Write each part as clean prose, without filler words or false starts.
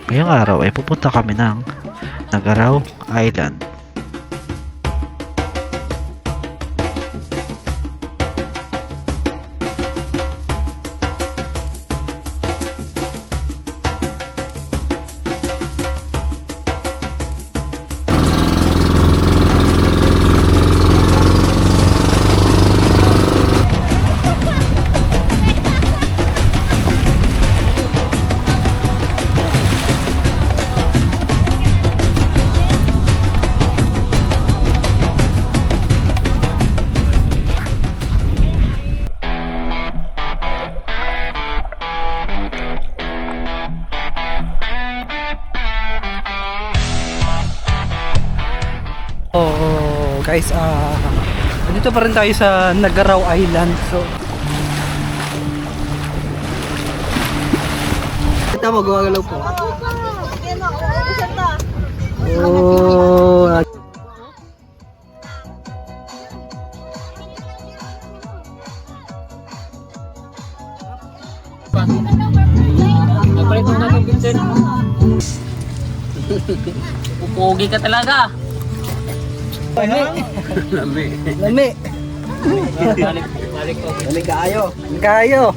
Ngayong araw ay pupunta kami ng Nagaraw Island. Oh, guys, dito pa rin tayo sa Nagaraw Island. So, kita mo, gumagalaw po. Oh, Nagpalit mo natin, Vincent. Pupugi ka talaga. lami. Lami. Balik ko. Lami kaayo. Kaayo.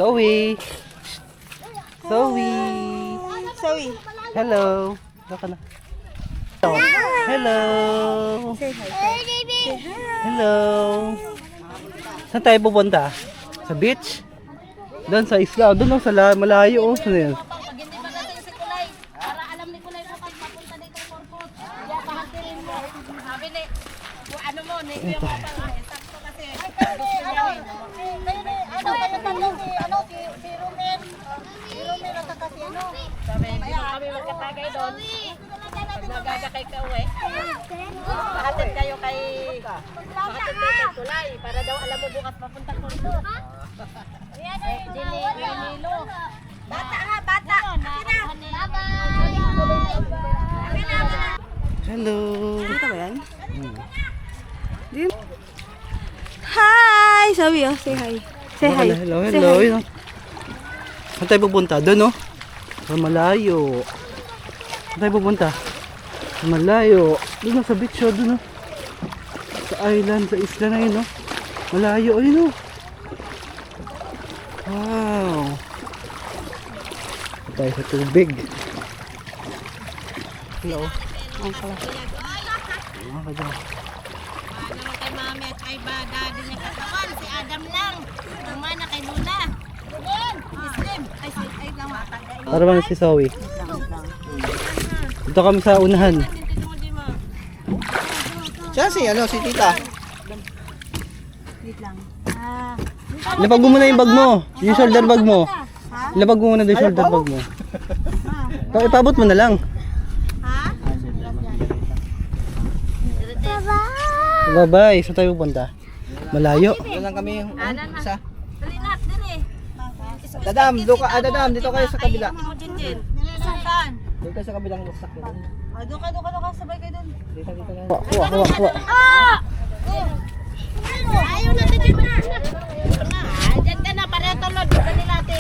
Zoe. Zoe. Zoe. Hello. Baka na. Hello. Say hi. Hello. Saan tayo pupunta? Sa beach? Doon sa isla. Doon lang sa malayo. Oh. Saan yun? Pag hindi ba natin si Kulay, para alam ni Kulay kung pag mapunta dito sa Corpus, kaya pahantirin mo. Sabi ni, ano mo, ni Kuya mo pala, sakto kasi. Ano, kayo tanong si Rumen. Si Rumen at saka si ano. Sabi, hindi mo kami magkatagay doon. Pag nagagakay ka uwi, pahatid kayo kay Kulay, para daw alam mo bukas mapunta Corpus. Nilo. Bata ha, bata. Hello. Dito ba yan? Hi! Zoe, oh, say hi. Say hi. Hello, Say hello. hi. Yun. Saan tayo pupunta? Doon, oh. Sa malayo. Saan tayo pupunta? Sa malayo. Doon lang sa beach, oh. Doon, oh. Sa island, sa isla na yun, oh. Malayo, ayun, oh. Wow. Tayo sa tubig. Hello. Ang pala. Okay, dyan. Naman kay mami at kay daddy niya katawan, si Adam lang. Ang mana kay Luna. Slim. Ay lang matagay. Para bang si Zoe. Dito kami sa unahan. Siya si tita. Wait lang. Lapag mo muna yung bag mo. Yung shoulder bag mo. Lapag mo muna yung shoulder bag mo. Ipabot mo na lang. Bye-bye. Saan tayo pupunta? Malayo. Doon lang kami yung isa. Talinat din eh. Dadam, dadam, dito kayo sa kabila. Mo din. Saan? Dito kayo sa kabilang sakyan. Doon ka, sabay kayo doon. Dito lang. Kuha. Ayaw natin dyan na. Dyan ka na, pareho tulad. Dali natin.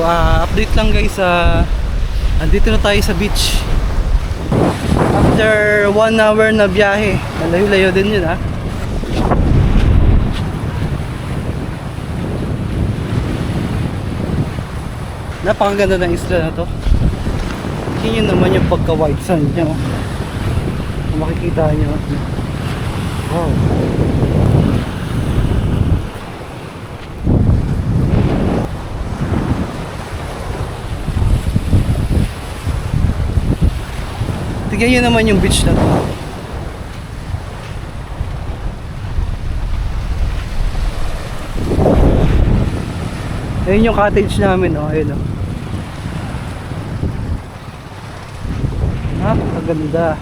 update lang guys, andito na tayo sa beach. After 1 hour na biyahe, malayo-layo din yun ha. Napakaganda ng isla na to. Tingnan naman yung pagka-white sand niya. Kung makikita nyo. Wow. Tingnan nyo naman yung beach na to. Ayun yung cottage namin, oh. Ayun, oh. Napakaganda.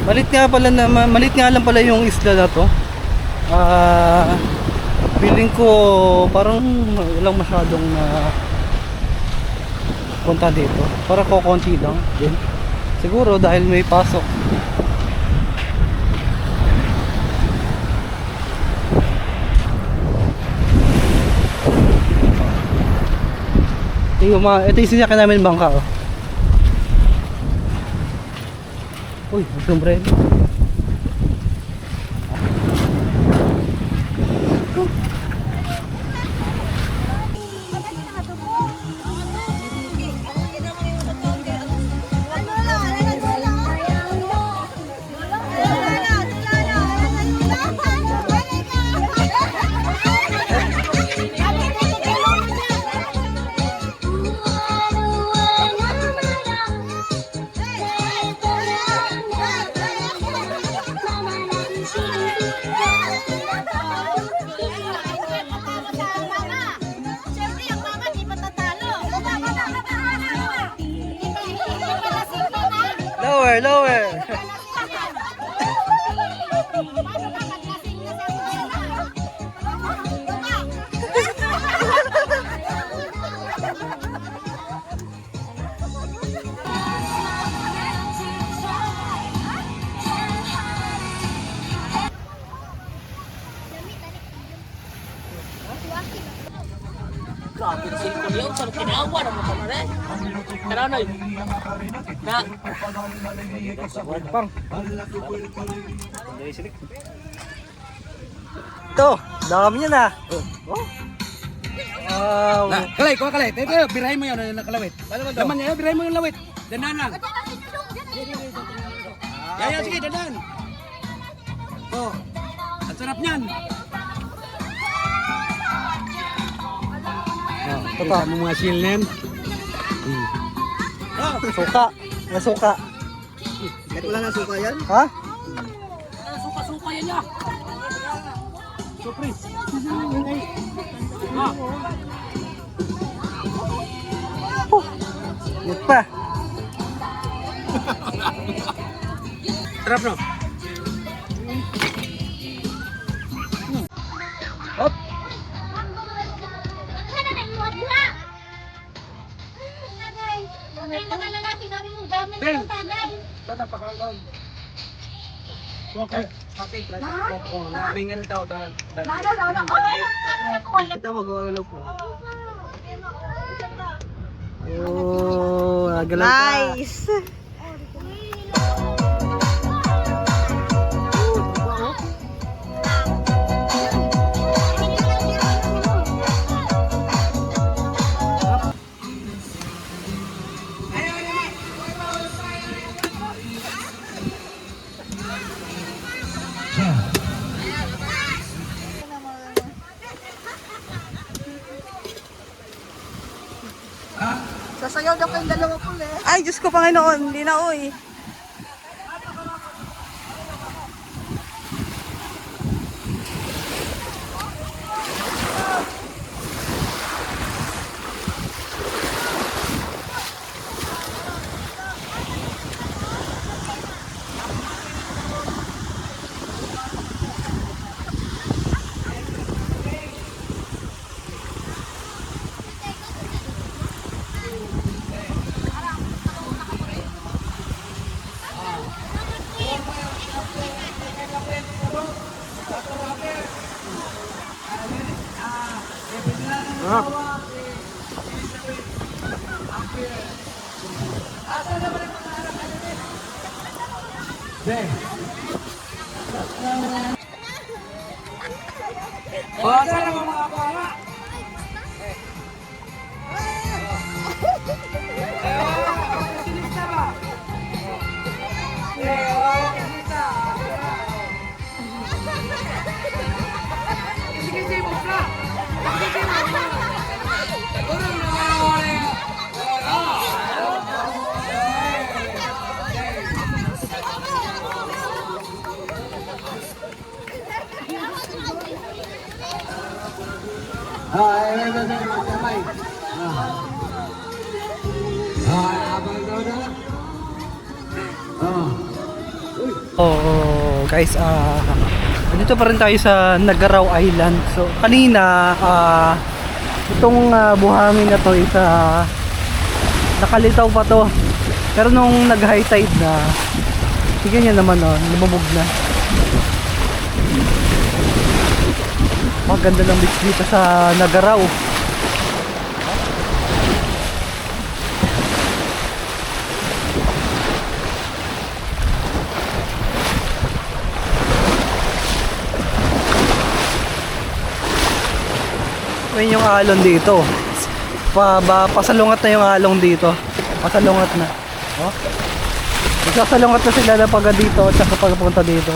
Malit nga lang pala yung isla na to. Feeling ko parang walang masyadong punta dito. Para konti lang din. Siguro dahil may pasok. Ito yung sinyakan namin bangka, oh. Uy, sombrero. Lower. Grabe na sila kuliyaw. Saan kinawa na mo pa na rin? Karanoy. Na. Pang. Ito, dami niya na. Oh. Wow. Kalay, kuha kalay. Tayo, birahin mo yan na nakalawit. Laman niya, birahin mo yung lawit. Dandan lang. Yan, sige, dandan. Oh, ang sarap niyan. Kita mo mga silnem. Suka. Nasuka. Kahit wala na suka yan? Ha? Suka-suka yan niya. Surprise. Ito pa. Sarap no? Hop. Ben. Tata pakangkong. Okay. Okay. Namingan daw. Ito mag-uulaw po. Oh, nagalaw pa. Nice! Sasayaw daw kayong dalawa po eh. Ay, Diyos ko Panginoon, hindi na uy. Oh, guys, dito pa rin tayo sa Nagaraw Island. So, kanina, itong buhangin na to is nakalitaw pa to. Pero nung nag-high tide na, tignan nyo naman, lumubog na. Maganda lang beach dito sa Nagaraw. May yung alon dito. Pasalungat na yung along dito. Pasalungat na. Oh. Sasalungat na sila na pag dito at saka pagpunta dito.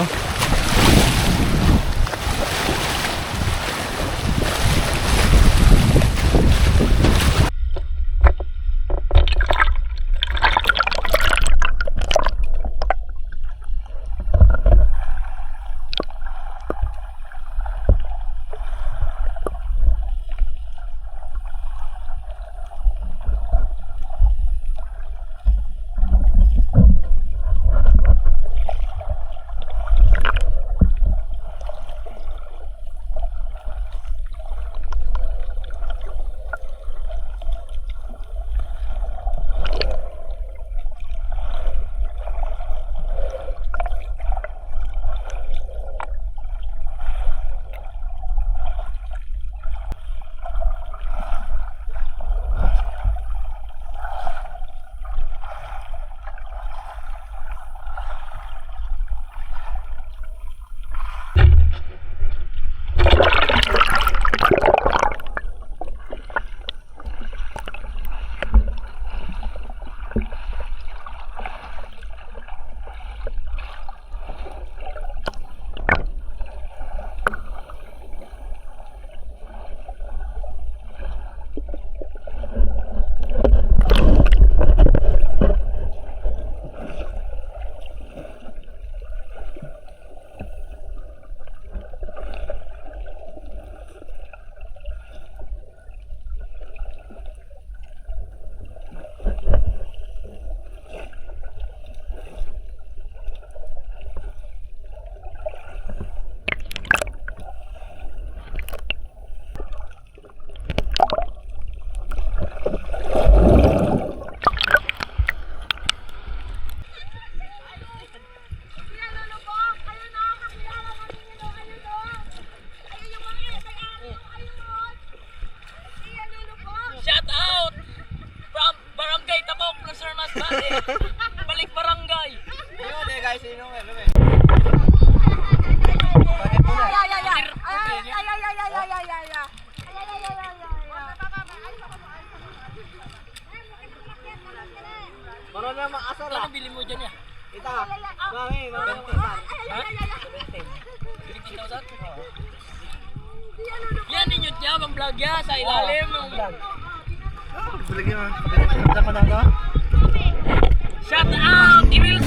Shout out from Barangay Tabok, Nasir Masbate. Balik barangay. Ayun eh guys, sino nga? Maroon na maasar Ano bili mo dyan ya? Ita. Mami, maroon na maasar. Ha? 17,000? Yan ninyo tiya, bang vlog ya sa ilalim ng vlog. Lagi mo. Shout out! Emil